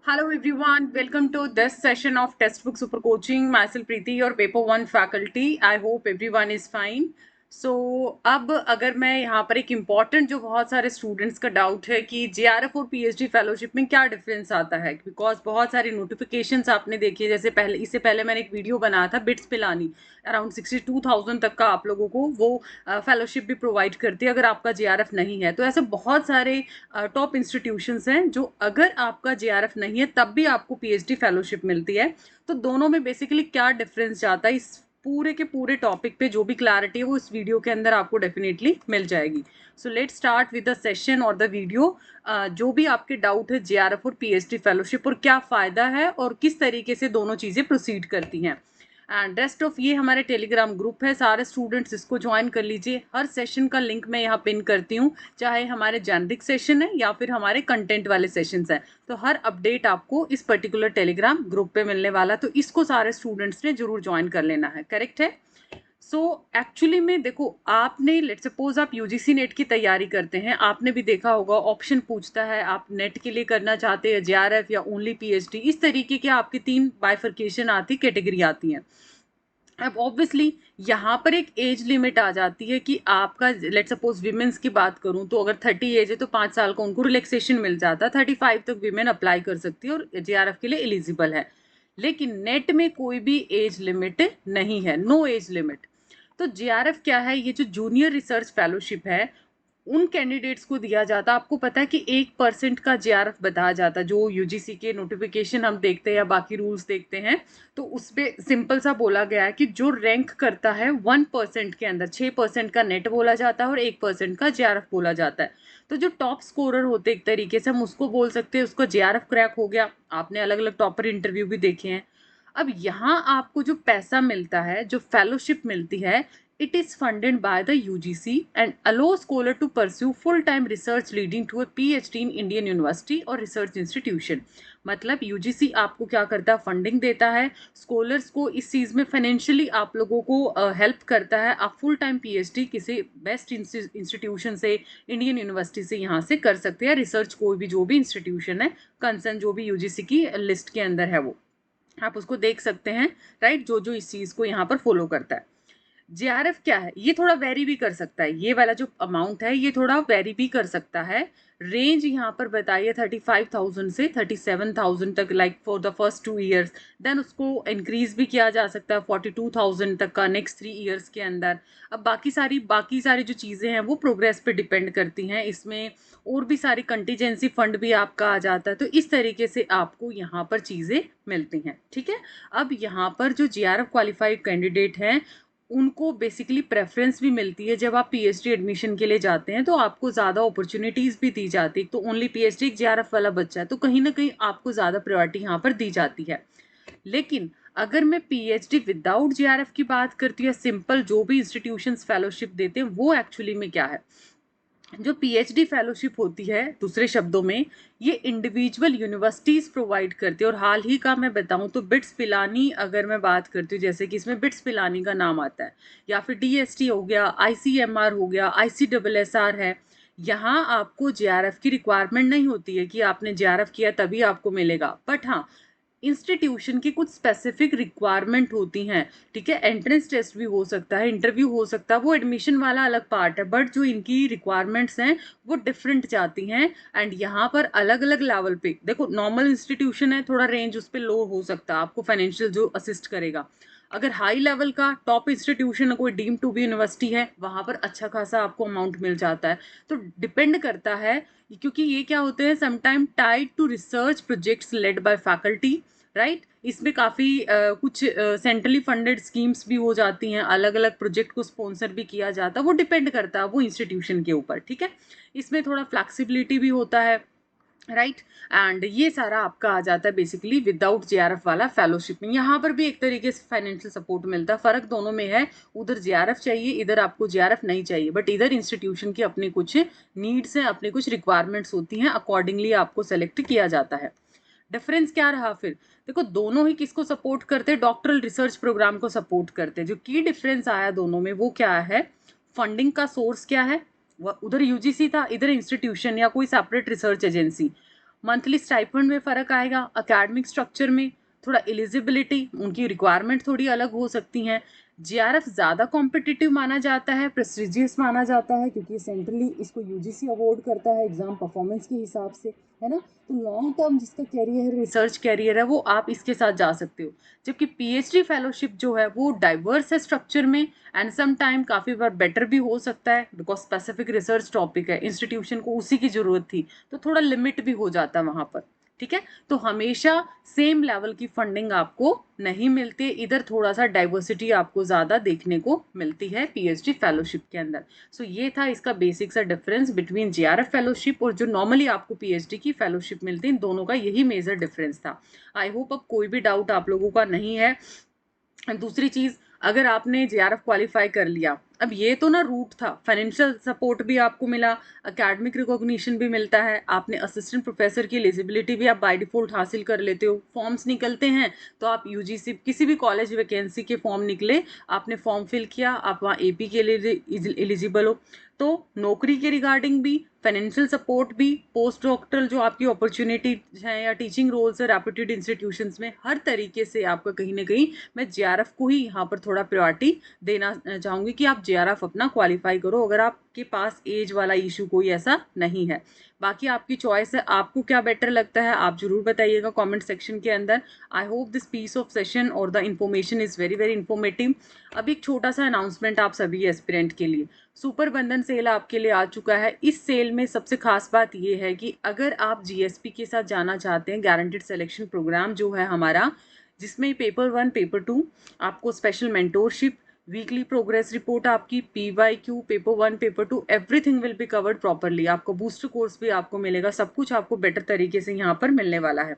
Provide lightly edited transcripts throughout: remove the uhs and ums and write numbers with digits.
Hello everyone, welcome to this session of Textbook Super Coaching. Myself Preeti, your Paper 1 faculty. I hope everyone is fine. So अब अगर मैं यहाँ पर एक important जो बहुत सारे स्टूडेंट्स का डाउट है कि जेआरएफ और पीएचडी फेलोशिप में क्या डिफरेंस आता है, बिकॉज बहुत सारी नोटिफिकेशंस आपने देखी है। जैसे पहले इससे पहले मैंने एक वीडियो बनाया था बिट्स पिलानी, अराउंड 62,000 तक का आप लोगों को वो फेलोशिप भी प्रोवाइड करती है अगर आपका जेआरएफ नहीं है। तो ऐसे बहुत सारे टॉप इंस्टीट्यूशंस हैं जो अगर आपका जेआरएफ नहीं है तब भी आपको पीएचडी फेलोशिप मिलती है। तो दोनों में बेसिकली क्या डिफरेंस जाता है, इस पूरे के पूरे टॉपिक पे जो भी क्लैरिटी है वो इस वीडियो के अंदर आपको डेफिनेटली मिल जाएगी। So let start with the session और द वीडियो। जो भी आपके डाउट है जेआरएफ और पीएचडी फेलोशिप और क्या फ़ायदा है और किस तरीके से दोनों चीज़ें प्रोसीड करती हैं, एंड रेस्ट ऑफ ये हमारे टेलीग्राम ग्रुप है, सारे स्टूडेंट्स इसको ज्वाइन कर लीजिए। हर सेशन का लिंक मैं यहाँ पिन करती हूँ, चाहे हमारे जेनरिक सेशन है या फिर हमारे कंटेंट वाले सेशंस हैं। तो हर अपडेट आपको इस पर्टिकुलर टेलीग्राम ग्रुप पे मिलने वाला, तो इसको सारे स्टूडेंट्स ने जरूर ज्वाइन कर लेना है। करेक्ट है। सो एक्चुअली में देखो, आपने लेट सपोज आप यूजीसी नेट की तैयारी करते हैं, आपने भी देखा होगा ऑप्शन पूछता है आप नेट के लिए करना चाहते हैं जेआरएफ या ओनली पीएचडी, इस तरीके के आपकी 3 बाइफर्केशन आती, कैटेगरी आती हैं। अब ऑब्वियसली यहाँ पर एक एज लिमिट आ जाती है कि आपका लेट सपोज विमेंस की बात करूँ तो अगर 30 एज है तो 5 साल का उनको रिलैक्सेशन मिल जाता है। 35 तक विमेन अप्लाई कर सकती है और जेआरएफ के लिए एलिजिबल है। लेकिन नेट में कोई भी एज लिमिट नहीं है, नो एज लिमिट। तो जेआरएफ क्या है, ये जो जूनियर रिसर्च फेलोशिप है उन कैंडिडेट्स को दिया जाता। आपको पता है कि 1% का जेआरएफ बताया जाता है। जो यूजीसी के नोटिफिकेशन हम देखते हैं या बाकी रूल्स देखते हैं तो उसपे सिंपल सा बोला गया है कि जो रैंक करता है 1% के अंदर 6% का नेट बोला जाता है और 1% का जेआरएफ बोला जाता है। तो जो टॉप स्कोरर होते एक तरीके से हम उसको बोल सकते हैं उसको जेआरएफ क्रैक हो गया। आपने अलग अलग टॉपर इंटरव्यू भी देखे हैं। अब यहाँ आपको जो पैसा मिलता है, जो फेलोशिप मिलती है, it is funded by the UGC and allow scholar to pursue full-time research leading to a PhD in Indian University or research institution। मतलब यूजीसी आपको क्या करता है, फंडिंग देता है स्कॉलर्स को, इस चीज़ में फाइनेंशियली आप लोगों को हेल्प करता है। आप फुल टाइम पीएचडी किसी बेस्ट इंस्टीट्यूशन से, इंडियन यूनिवर्सिटी से यहाँ से कर सकते हैं। रिसर्च कोई भी जो भी इंस्टीट्यूशन है कंसर्न, जो भी यूजीसी की लिस्ट के अंदर है वो आप उसको देख सकते हैं, राइट, जो जो इस चीज़ को यहाँ पर फॉलो करता है। जेआरएफ क्या है, ये थोड़ा वेरी भी कर सकता है, ये वाला जो अमाउंट है ये थोड़ा वेरी भी कर सकता है। रेंज यहाँ पर बताइए 35,000 से 37,000 तक, like for the first 2 years. Then उसको इंक्रीज भी किया जा सकता है 42,000 तक का नेक्स्ट 3 ईयर्स के अंदर। अब बाकी सारी जो चीज़ें हैं वो प्रोग्रेस पे डिपेंड करती हैं। इसमें और भी सारी कंटीजेंसी फंड भी आपका आ जाता है। तो इस तरीके से आपको यहाँ पर चीज़ें मिलती हैं। ठीक है। अब यहाँ पर जो जेआरएफ क्वालिफाइड कैंडिडेट हैं उनको बेसिकली प्रेफरेंस भी मिलती है। जब आप पीएचडी एडमिशन के लिए जाते हैं तो आपको ज़्यादा अपॉर्चुनिटीज़ भी दी जाती है। तो ओनली पीएचडी जेआरएफ वाला बच्चा है तो कहीं ना कहीं आपको ज़्यादा प्रायोरिटी यहाँ पर दी जाती है। लेकिन अगर मैं पीएचडी विदाउट जेआरएफ की बात करती हूँ, सिंपल जो भी इंस्टीट्यूशंस फेलोशिप देते हैं, वो एक्चुअली में क्या है, जो पीएचडी फेलोशिप होती है, दूसरे शब्दों में ये इंडिविजुअल यूनिवर्सिटीज़ प्रोवाइड करती है। और हाल ही का मैं बताऊं तो बिट्स पिलानी अगर मैं बात करती हूँ, जैसे कि इसमें बिट्स पिलानी का नाम आता है, या फिर डीएसटी हो गया, आईसीएमआर हो गया, आईसीएसआर है। यहाँ आपको जेआरएफ की रिक्वायरमेंट नहीं होती है कि आपने जेआरएफ किया तभी आपको मिलेगा, बट हाँ इंस्टीट्यूशन की कुछ स्पेसिफिक रिक्वायरमेंट होती हैं। ठीक है, एंट्रेंस टेस्ट भी हो सकता है, इंटरव्यू हो सकता है, वो एडमिशन वाला अलग पार्ट है, बट जो इनकी रिक्वायरमेंट्स हैं वो डिफरेंट जाती हैं। एंड यहाँ पर अलग अलग लेवल पे देखो, नॉर्मल इंस्टीट्यूशन है, थोड़ा रेंज उस पर लो हो सकता है, आपको फाइनेंशियल जो असिस्ट करेगा। अगर हाई लेवल का टॉप इंस्टीट्यूशन कोई डीम टू बी यूनिवर्सिटी है, वहाँ पर अच्छा खासा आपको अमाउंट मिल जाता है। तो डिपेंड करता है, क्योंकि ये क्या होते हैं, sometime tied to research projects led by faculty, right. इसमें काफ़ी कुछ सेंट्रली फंडेड स्कीम्स भी हो जाती हैं, अलग अलग प्रोजेक्ट को स्पॉन्सर भी किया जाता है, वो डिपेंड करता है वो इंस्टीट्यूशन के ऊपर। ठीक है, इसमें थोड़ा फ्लैक्सिबिलिटी भी होता है, राइट। एंड ये सारा आपका आ जाता है बेसिकली विदाउट जेआरएफ वाला फेलोशिप में। यहाँ पर भी एक तरीके से फाइनेंशियल सपोर्ट मिलता है, फर्क दोनों में है, उधर जेआरएफ चाहिए, इधर आपको जेआरएफ नहीं चाहिए, बट इधर इंस्टीट्यूशन की अपनी कुछ नीड्स हैं, अपनी कुछ रिक्वायरमेंट्स होती हैं, अकॉर्डिंगली आपको सेलेक्ट किया जाता है। डिफरेंस क्या रहा फिर, देखो दोनों ही किसको सपोर्ट करते हैं, डॉक्टरल रिसर्च प्रोग्राम को सपोर्ट करते हैं। जो की डिफरेंस आया दोनों में वो क्या है, फंडिंग का सोर्स क्या है, उधर यूजीसी था, इधर इंस्टीट्यूशन या कोई separate research agency. Monthly stipend में फ़र्क आएगा, एकेडमिक स्ट्रक्चर में थोड़ा एलिजिबिलिटी, उनकी रिक्वायरमेंट थोड़ी अलग हो सकती हैं। जेआरएफ ज़्यादा कॉम्पिटिटिव माना जाता है, प्रेस्टिजियस माना जाता है, क्योंकि सेंट्रली इसको यूजीसी अवार्ड करता है एग्ज़ाम परफॉर्मेंस के हिसाब से, है ना। तो लॉन्ग टर्म जिसका कैरियर है, रिसर्च कैरियर है, वो आप इसके साथ जा सकते हो। जबकि पीएचडी फेलोशिप जो है वो डाइवर्स है स्ट्रक्चर में, एंड सम टाइम काफ़ी बार बेटर भी हो सकता है, बिकॉज स्पेसिफिक रिसर्च टॉपिक है, इंस्टीट्यूशन को उसी की ज़रूरत थी, तो थोड़ा लिमिट भी हो जाता है वहाँ पर। ठीक है, तो हमेशा सेम लेवल की फंडिंग आपको नहीं मिलती, इधर थोड़ा सा डाइवर्सिटी आपको ज़्यादा देखने को मिलती है पीएचडी फेलोशिप के अंदर। सो ये था इसका बेसिक सा डिफरेंस बिटवीन जेआरएफ फेलोशिप और जो नॉर्मली आपको पीएचडी की फेलोशिप मिलती है, इन दोनों का यही मेजर डिफरेंस था। आई होप अब कोई भी डाउट आप लोगों का नहीं है। दूसरी चीज़, अगर आपने जेआरएफ क्वालिफाई कर लिया, अब ये तो ना रूट था, फाइनेंशियल सपोर्ट भी आपको मिला, एकेडमिक रिकॉग्निशन भी मिलता है, आपने असिस्टेंट प्रोफेसर की एलिजिबिलिटी भी आप बाय डिफॉल्ट हासिल कर लेते हो, फॉर्म्स निकलते हैं तो आप यूजीसी किसी भी कॉलेज वैकेंसी के फॉर्म निकले, आपने फॉर्म फिल किया, आप वहाँ एपी के लिए एलिजिबल हो। तो नौकरी के रिगार्डिंग भी, फाइनेंशियल सपोर्ट भी, पोस्ट डॉक्टरल जो आपकी अपॉर्चुनिटीज हैं या टीचिंग रोल्स है रेप्यूटेड इंस्टीट्यूशंस में, हर तरीके से आपका कहीं ना कहीं मैं जेआरएफ को ही यहाँ पर थोड़ा प्रायोरिटी देना चाहूँगी कि आप जेआरएफ अपना क्वालिफाई करो, अगर आपके पास एज वाला इशू कोई ऐसा नहीं है। बाकी आपकी चॉइस है, आपको क्या बेटर लगता है आप जरूर बताइएगा कमेंट सेक्शन के अंदर। I hope this piece of session और the information is very very informative. अब एक छोटा सा अनाउंसमेंट आप सभी एस्पिरेंट के लिए, सुपर बंधन सेल आपके लिए आ चुका है। इस सेल में सबसे खास बात यह है कि अगर आप जीएसपी के साथ जाना चाहते हैं, गारंटेड सिलेक्शन प्रोग्राम जो है हमारा, जिसमें पेपर 1 पेपर 2 आपको special mentorship, weekly progress report आपकी, PYQ, paper 1 paper 2 everything will be covered properly, आपको बूस्टर कोर्स भी आपको मिलेगा, सब कुछ आपको बेटर तरीके से यहाँ पर मिलने वाला है।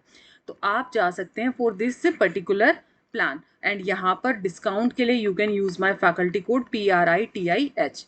तो आप जा सकते हैं for this particular plan, and यहाँ पर डिस्काउंट के लिए you can use my faculty code PRITIH।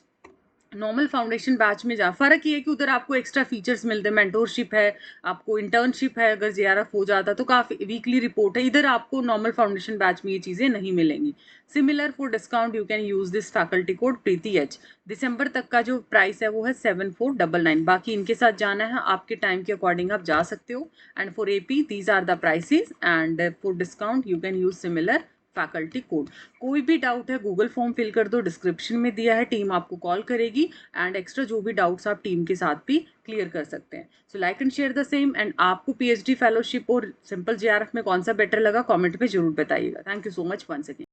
Normal foundation batch में जा फ़र्क ये है कि उधर आपको एक्स्ट्रा फीचर्स मिलते हैं, मेंटोरशिप है, आपको इंटर्नशिप है, अगर जेआरएफ हो जाता तो काफ़ी, वीकली रिपोर्ट है, इधर आपको नॉर्मल फाउंडेशन बैच में ये चीज़ें नहीं मिलेंगी। Similar for discount you can use this faculty code Preeti H. दिसंबर तक का जो प्राइस है वो है 7499। बाकी इनके साथ जाना है, आपके टाइम के अकॉर्डिंग आप जा सकते हो। And for AP these are the prices, and for discount you can use similar faculty code. कोई भी डाउट है गूगल फॉर्म फिल कर दो, डिस्क्रिप्शन में दिया है, टीम आपको कॉल करेगी, एंड एक्स्ट्रा जो भी डाउट्स आप टीम के साथ भी क्लियर कर सकते हैं। So like and share the same, and आपको पीएचडी फेलोशिप और सिंपल जेआरएफ में कौन सा बेटर लगा कमेंट में जरूर बताइएगा। Thank you so much once again.